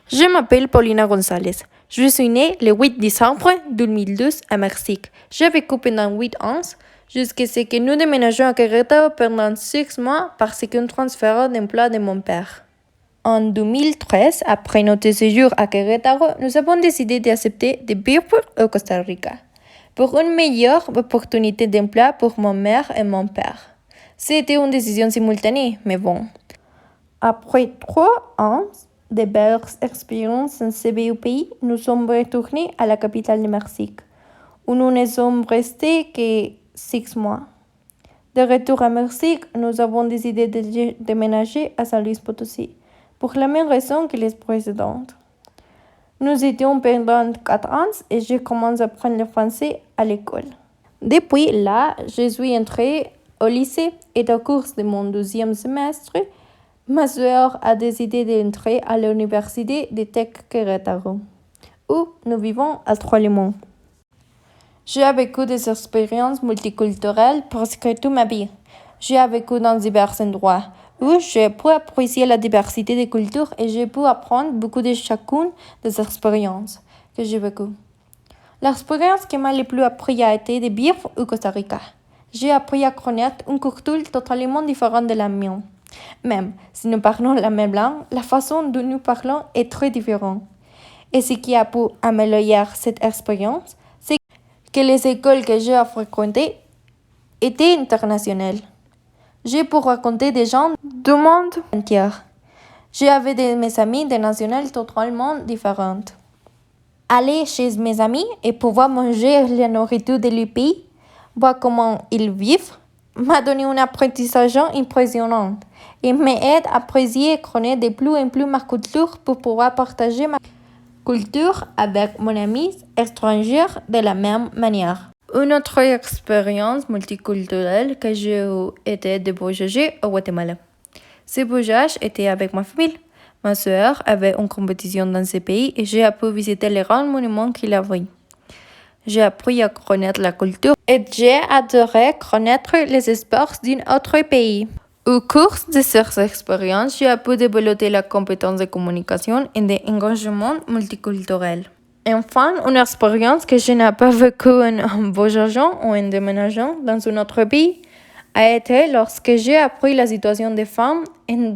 Je m'appelle Paulina González. Je suis née le 8 décembre 2012 à Mexique. J'ai vécu pendant 8 ans, jusqu'à ce que nous déménagions à Querétaro pendant 6 mois parce qu'un transfert d'emploi de mon père. En 2013, après notre séjour à Querétaro, nous avons décidé d'accepter de vivre au Costa Rica pour une meilleure opportunité d'emploi pour ma mère et mon père. C'était une décision simultanée, mais bon. Après 3 ans de belles expériences en ce beau pays, nous sommes retournés à la capitale du Mexique, où nous ne sommes restés que 6 mois. De retour à Mexique, nous avons décidé de déménager à San Luis Potosí, pour la même raison que les précédentes. Nous étions pendant 4 ans et je commence à apprendre le français à l'école. Depuis là, je suis entrée au lycée et au cours de mon 2e semestre, ma sœur a décidé d'entrer à l'université de Tech Querétaro, où nous vivons actuellement. J'ai vécu des expériences multiculturelles presque toute ma vie. J'ai vécu dans divers endroits où j'ai pu apprécier la diversité des cultures et j'ai pu apprendre beaucoup de chacune des expériences que j'ai vécues. L'expérience qui m'a le plus appris a été de vivre au Costa Rica. J'ai appris à connaître une culture totalement différente de la mienne. Même si nous parlons la même langue, la façon dont nous parlons est très différente. Et ce qui a pu améliorer cette expérience, c'est que les écoles que j'ai fréquentées étaient internationales. J'ai pu rencontrer des gens du monde entier. J'avais mes amis de nationalités totalement différentes. Aller chez mes amis et pouvoir manger la nourriture de leur pays, voir comment ils vivent, m'a donné un apprentissage impressionnant et m'aide à apprécier et connaître de plus en plus ma culture pour pouvoir partager ma culture avec mon ami étranger de la même manière. Une autre expérience multiculturelle que j'ai eue était de voyager au Guatemala. Ce voyage était avec ma famille. Ma sœur avait une compétition dans ce pays et j'ai pu visiter les grands monuments qu'il avait. J'ai appris à connaître la culture et j'ai adoré connaître les sports d'un autre pays. Au cours de ces expériences, j'ai pu développer la compétence de communication et d'engagement multiculturel. Enfin, une expérience que je n'ai pas vécue en voyageant ou en déménageant dans un autre pays a été lorsque j'ai appris la situation des femmes en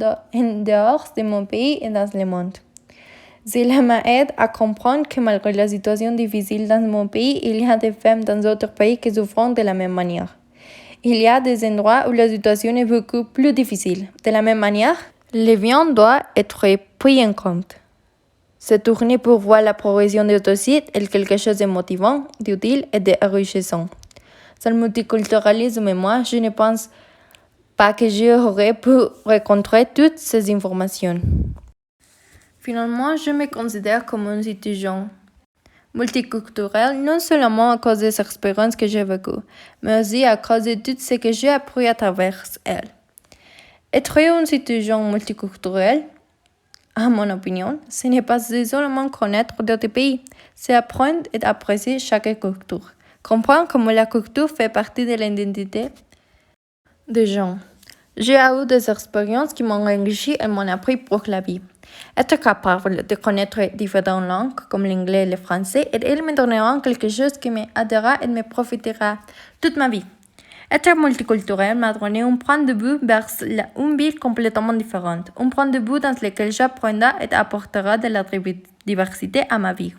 dehors de mon pays et dans le monde. Cela m'aide à comprendre que malgré la situation difficile dans mon pays, il y a des femmes dans d'autres pays qui souffrent de la même manière. Il y a des endroits où la situation est beaucoup plus difficile. De la même manière, le bien doit être pris en compte. Se tourner pour voir la progression de notre site est quelque chose de motivant, d'utile et d'enrichissant. Sans le multiculturalisme, moi, je ne pense pas que j'aurais pu rencontrer toutes ces informations. Finalement, je me considère comme un citoyen multiculturel, non seulement à cause des expériences que j'ai vécues, mais aussi à cause de tout ce que j'ai appris à travers elles. Être un citoyen multiculturel, à mon opinion, ce n'est pas seulement connaître d'autres pays, c'est apprendre et apprécier chaque culture. Comprendre comment la culture fait partie de l'identité des gens. J'ai eu des expériences qui m'ont enrichi et m'ont appris pour la vie. Être capable de connaître différentes langues comme l'anglais et le français, elles me donneront quelque chose qui m'aidera et me profitera toute ma vie. Être multiculturel m'a donné un point de vue vers une vie complètement différente, un point de vue dans lequel j'apprendrai et apportera de la diversité à ma vie.